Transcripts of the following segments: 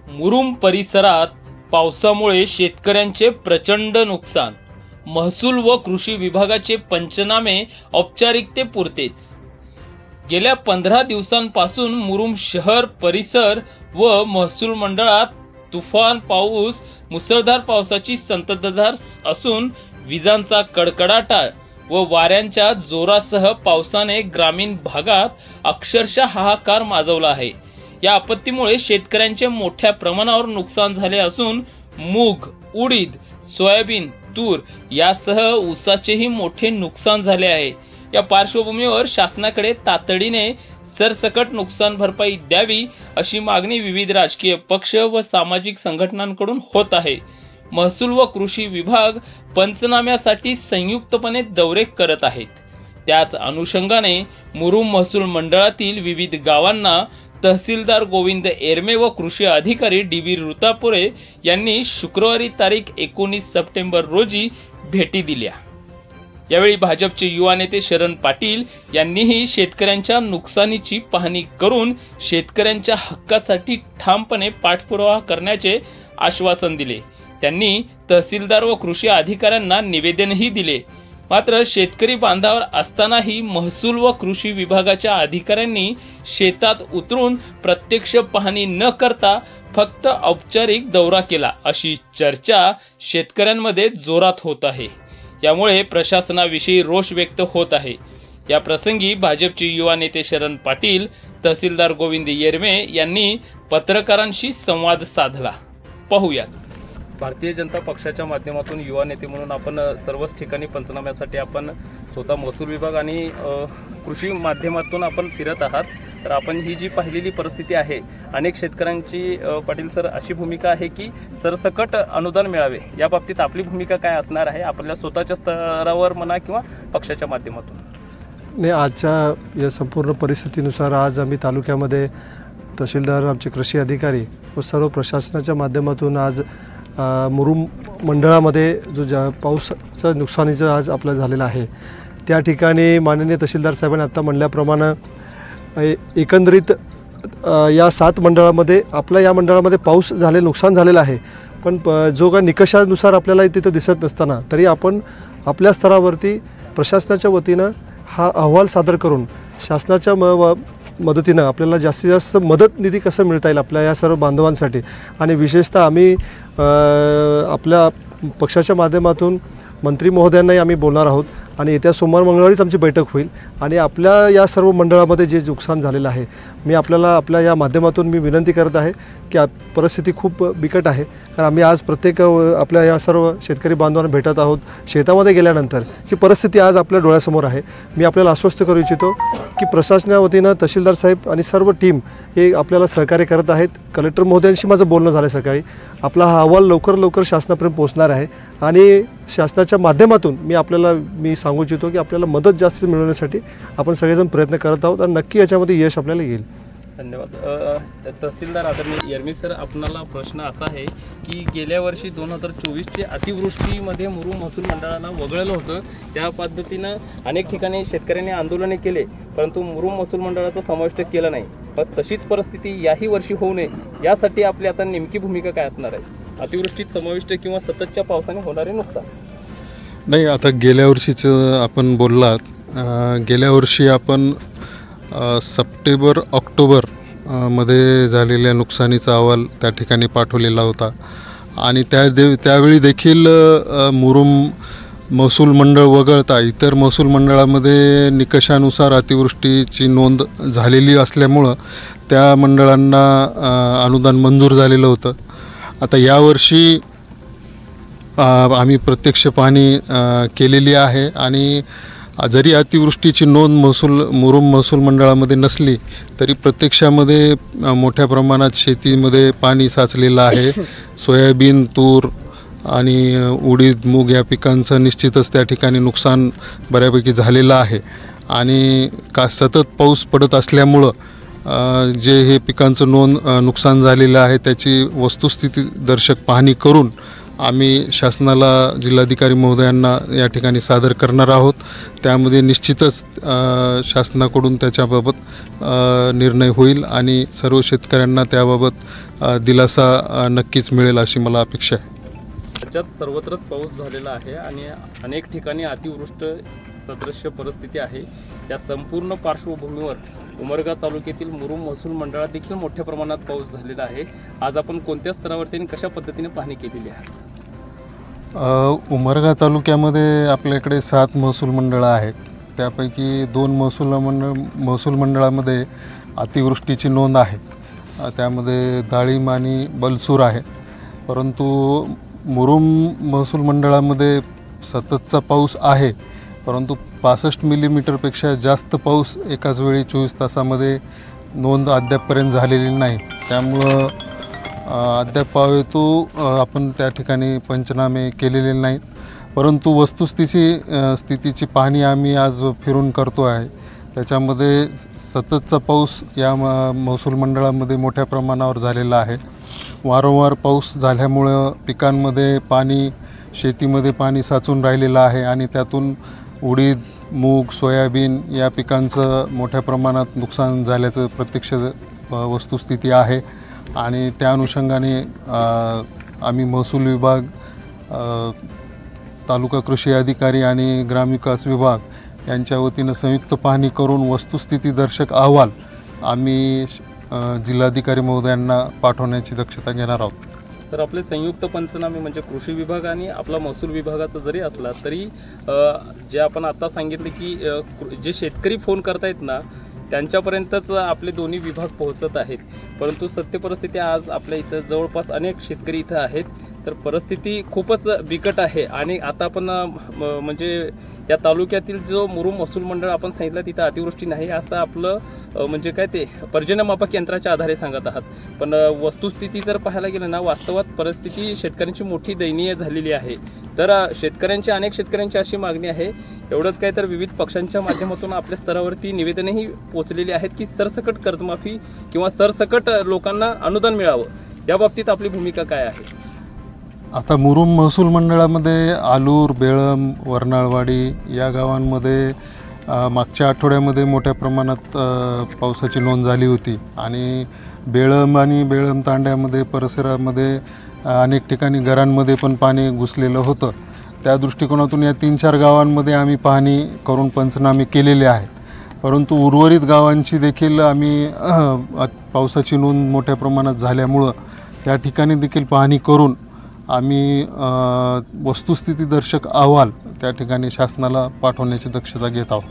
मुरुम परिसरात पावसामुळे शेतकऱ्यांचे प्रचंड नुकसान. महसूल व कृषी विभागाचे पंचनामे औपचारिकतेपुरतेच. गेल्या 15 दिवसांपासून मुरुम शहर परिसर व महसूल मंडळात तुफान पाऊस, मुसळधार पावसाची संततधार असून विजांचा कडकडाट व वाऱ्यांच्या जोरासह पावसाने ग्रामीण भागात अक्षरशः हाहाकार माजवला आहे. या आपत्तीमुळे शेतकऱ्यांचे मोठ्या प्रमाणावर नुकसान झाले असून मूग, उडीद, सोयाबीन, तूर यासह ऊसाचेही मोठे नुकसान झाले आहे. या पार्श्वभूमीवर शासनाकडे तातडीने सरसकट नुकसान भरपाई द्यावी अशी मागणी विविध राजकीय पक्ष व सामाजिक संघटनांकडून होत आहे. महसूल व कृषी विभाग पंचनाम्यासाठी संयुक्तपणे दौरे करत आहेत. त्याच अनुषंगाने मुरुम महसूल मंडळातील विविध गावांना तहसीलदार गोविंद एरमे व कृषी अधिकारी डी.बी. रुतापुरे यांनी शुक्रवारी तारीख 19 सप्टेंबर रोजी भेटी दिल्या. यावेळी भाजपचे युवा नेते शरण पाटील यांनीही शेतकऱ्यांच्या नुकसानीची पाहणी करून शेतकऱ्यांच्या हक्कासाठी ठामपणे पाठपुरावा करण्याचे आश्वासन दिले. त्यांनी तहसीलदार व कृषी अधिकाऱ्यांना निवेदनही दिले. मात्र शेतकरी बांधावर असतानाही महसूल व कृषी विभागाच्या अधिकाऱ्यांनी शेतात उतरून प्रत्यक्ष पाहणी न करता फक्त औपचारिक दौरा केला अशी चर्चा शेतकऱ्यांमध्ये जोरात होत आहे. यामुळे प्रशासनाविषयी रोष व्यक्त होत आहे. या प्रसंगी भाजपचे युवा नेते शरण पाटील, तहसीलदार गोविंद येरमे यांनी पत्रकारांशी संवाद साधला. पाहूयात. भारतीय जनता पक्षाच्या माध्यमातून युवा नेते म्हणून आपण सर्वच ठिकाणी पंचनाम्यासाठी आपण स्वतः महसूल विभाग आणि कृषी माध्यमातून आपण फिरत आहात. तर आपण ही जी पाहिलेली परिस्थिती आहे, अनेक शेतकऱ्यांची पाटील सर अशी भूमिका आहे की सरसकट अनुदान मिळावे. या बाबतीत आपली भूमिका काय असणार आहे, आपल्या स्वतःच्या स्तरावर म्हणा किंवा पक्षाच्या माध्यमातून? नाही, आजच्या या संपूर्ण परिस्थितीनुसार आज आम्ही तालुक्यामध्ये तहसीलदार, आमचे कृषी अधिकारी व सर्व प्रशासनाच्या माध्यमातून आज मुरुम मंडळामध्ये जो पावसाचं नुकसानीचं आज आपलं झालेलं आहे त्या ठिकाणी माननीय तहसीलदार साहेबांनी आत्ता म्हणल्याप्रमाणे एकंदरीत या 7 मंडळामध्ये आपल्या या मंडळामध्ये पाऊस नुकसान झालेलं आहे. पण जो काय निकषानुसार आपल्याला तिथं दिसत नसताना तरी आपण आपल्या स्तरावरती प्रशासनाच्या वतीनं हा अहवाल सादर करून शासनाच्या मदतीनं आपल्याला जास्तीत जास्त मदत निधी कसं मिळता येईल आपल्या या सर्व बांधवांसाठी आणि विशेषतः आम्ही आपल्या पक्षाच्या माध्यमातून मंत्री महोदयांनाही आम्ही बोलणार आहोत आणि येत्या सोमवार मंगळवारीच आमची बैठक होईल आणि आपल्या या सर्व मंडळामध्ये जे नुकसान झालेलं आहे मी आपल्या या माध्यमातून मी विनंती करत आहे की परिस्थिती खूप बिकट आहे. कारण आम्ही आज प्रत्येक आपल्या या सर्व शेतकरी बांधवांना भेटत आहोत. शेतामध्ये गेल्यानंतर जी परिस्थिती आज आपल्या डोळ्यासमोर आहे, मी आपल्याला आश्वस्त करू इच्छितो की प्रशासनावतीनं तहसीलदार साहेब आणि सर्व टीम हे आपल्याला सहकार्य करत आहेत. कलेक्टर महोदयांशी माझं बोलणं झालं सकाळी. आपला हा अहवाल लवकर शासनापर्यंत पोहोचणार आहे आणि शासनाच्या माध्यमातून मी सांगू इच्छितो की आपल्याला मदत जास्त मिळवण्यासाठी आपण सगळेजण प्रयत्न करत आहोत आणि नक्की याच्यामध्ये यश आपल्याला येईल. धन्यवाद. तहसीलदार आदरणीय येरमी सर, आपणाला प्रश्न असा आहे की गेल्या वर्षी 2024चे अतिवृष्टीमध्ये मुरुम महसूल मंडळाला वगळलं होतं. त्या पद्धतीनं अनेक ठिकाणी शेतकऱ्यांनी आंदोलने केले, परंतु मुरुम महसूल मंडळाचा समावेश केला नाही. पण तशीच परिस्थिती याही वर्षी होऊ नये यासाठी आपली आता नेमकी भूमिका काय असणार आहे? अतिवृष्टीत समाविष्ट किंवा सततच्या पावसाने होणारे नुकसान? नाही, आता गेल्या वर्षीचं आपण बोललात. गेल्या वर्षी आपण सप्टेंबर-ऑक्टोबर मध्ये झालेल्या नुकसानीचा अहवाल त्या ठिकाणी पाठवलेला होता आणि त्यावेळी देखील मुरुम महसूल मंडळ वगळता इतर महसूल मंडळामध्ये निकषानुसार अतिवृष्टीची नोंद झालेली असल्यामुळं त्या मंडळांना अनुदान मंजूर झालेलं होतं. आता यावर्षी आम्ही प्रत्यक्ष पाहणी केलेली आहे आणि जरी अतिवृष्टीची नोंद मुरुम महसूल मंडळामध्ये नसली तरी प्रत्यक्षामध्ये मोठ्या प्रमाणात शेतीमध्ये पाणी साचलेलं आहे. सोयाबीन, तूर आणि उडीद, मूग या पिकांचं निश्चितच त्या ठिकाणी नुकसान बऱ्यापैकी झालेलं आहे आणि सतत पाऊस पडत असल्यामुळं जे हे पिकांचं नुकसान झालेलं आहे त्याची वस्तुस्थिती दर्शक पाहणी करून आम्ही शासनाला जिल्हाधिकारी महोदयांना या ठिकाणी सादर करणार आहोत। त्यामध्ये निश्चितच शासनाकडून त्याच्याबाबत निर्णय होईल आणि सर्व शेतकऱ्यांना त्याबाबत दिलासा नक्कीच मिळेल अशी मला अपेक्षा आहे। राज्यात सर्वत्रच पाऊस झालेला आहे आणि अनेक ठिकाणी अतिवृष्टी सदृश्य परिस्थिती आहे। त्या संपूर्ण पार्श्वभूमीवर उमरगा तालुक्यातील मुरुम महसूल मंडळात देखील मोठ्या प्रमाणात पाऊस झालेला आहे। आज आपण कोणत्या स्तरावरती आणि कशा पद्धतीने पाहणी केलेली आहे? उमरगा तालुक्यामध्ये आपल्याकडे 7 महसूल मंडळं आहेत। त्यापैकी 2 महसूल मंडळामध्ये अतिवृष्टीची नोंद आहे। त्यामध्ये दाळिंब आणि बलसूर आहे। परंतु मुरुम महसूल मंडळामध्ये सततचा पाऊस आहे, परंतु 65 मिलीमीटरपेक्षा जास्त पाऊस एकाच वेळी 24 तासामध्ये नोंद अद्यापपर्यंत झालेली नाही। त्यामुळं अद्याप पाहतो आपण त्या ठिकाणी पंचनामे केलेले नाहीत। परंतु स्थितीची पाहणी आम्ही आज फिरून करतो आहे। त्याच्यामध्ये सततचा पाऊस या महसूल मंडळामध्ये मोठ्या प्रमाणावर झालेला आहे। वारंवार पाऊस झाल्यामुळं पिकांमध्ये शेतीमध्ये पाणी साचून राहिलेलं आहे आणि त्यातून उडीद, मूग, सोयाबीन या पिकांचं मोठ्या प्रमाणात नुकसान झाल्याचं प्रत्यक्ष वस्तुस्थिती आहे आणि त्या अनुषंगाने आम्ही महसूल विभाग, तालुका कृषी अधिकारी आणि ग्रामविकास विभाग यांच्या वतीनं संयुक्त पाहणी करून वस्तुस्थितीदर्शक अहवाल आम्ही जिल्हाधिकारी महोदयांना पाठवण्याची दक्षता घेणार आहोत। सर, आपले संयुक्त पंचनामे म्हणजे कृषी विभाग आणि आपला महसूल विभागाचा जरी असला तरी जे आपण आता सांगितले की जे शेतकरी फोन करतायत ना त्यांच्यापर्यंतच आपले दोन्ही विभाग पोहोचत आहेत। परंतु सत्य परिस्थिती आज आपल्या इथं जवळपास अनेक शेतकरी इथं आहेत, तर परिस्थिती खूपच बिकट आहे। आणि आता आपण म्हणजे या तालुक्यातील जो मुरुम महसूल मंडळ आपण सांगितलं तिथं अतिवृष्टी नाही असं आपलं म्हणजे काय ते पर्जन्यमापक यंत्राच्या आधारे सांगत आहात, पण वस्तुस्थिती जर पाहायला गेलं ना वास्तवात परिस्थिती शेतकऱ्यांची मोठी दयनीय झालेली आहे। तर अनेक शेतकऱ्यांची अशी मागणी आहे, एवढंच काय तर विविध पक्षांच्या माध्यमातून आपल्या स्तरावरती निवेदनही पोहोचलेली आहेत की सरसकट कर्जमाफी किंवा सरसकट लोकांना अनुदान मिळावं। या बाबतीत आपली भूमिका काय आहे? आता मुरुम महसूल मंडळामध्ये आलूर, बेळम, वर्नाळवाडी या गावांमध्ये मागच्या आठवड्यामध्ये मोठ्या प्रमाणात पावसाची नोंद झाली होती आणि बेळम तांड्यामध्ये परिसरामध्ये अनेक ठिकाणी घरांमध्ये पण पाणी घुसलेलं होतं। त्या दृष्टिकोनातून या 3-4 गावांमध्ये आम्ही पाहणी करून पंचनामे केलेले आहेत। परंतु उर्वरित गावांची देखील आम्ही पावसाची नोंद मोठ्या प्रमाणात झाल्यामुळं त्या ठिकाणी देखील पाहणी करून आम्ही वस्तुस्थितीदर्शक अहवाल त्या ठिकाणी शासनाला पाठवण्याची दक्षता घेत आहोत।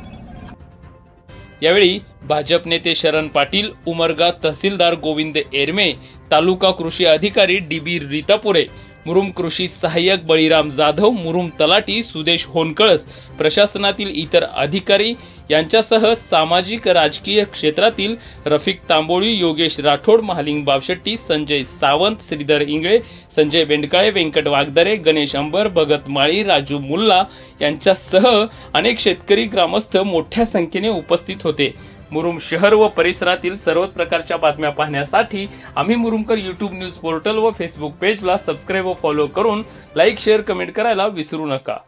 यावेळी भाजप नेते शरण पाटील, उमरगा तहसीलदार गोविंद एरमे, तालुका कृषी अधिकारी DB रीतापुरे, मुरुम कृषी सहाय्यक बळीराम जाधव, मुरुम तलाठी सुदेश होनकळस, प्रशासनातील इतर अधिकारी यांच्यासह सामाजिक राजकीय क्षेत्रातील रफिक तांबोळी, योगेश राठोड, महालिंग बावशेट्टी, संजय सावंत, श्रीधर इंगळे, संजय बेंडकाळे, व्यंकट वागदरे, गणेश अंबर, भगत माळी, राजू मुल्ला यांच्यासह अनेक शेतकरी ग्रामस्थ मोठ्या संख्येने उपस्थित होते। मुरुम शहर व परिसरातील सर्वच प्रकारच्या बातम्या पाहण्यासाठी आम्ही मुरुमकर YouTube न्यूज पोर्टल व फेसबुक पेजला सबस्क्राईब व फॉलो करून लाईक, शेअर, कमेंट करायला विसरू नका।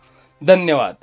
धन्यवाद।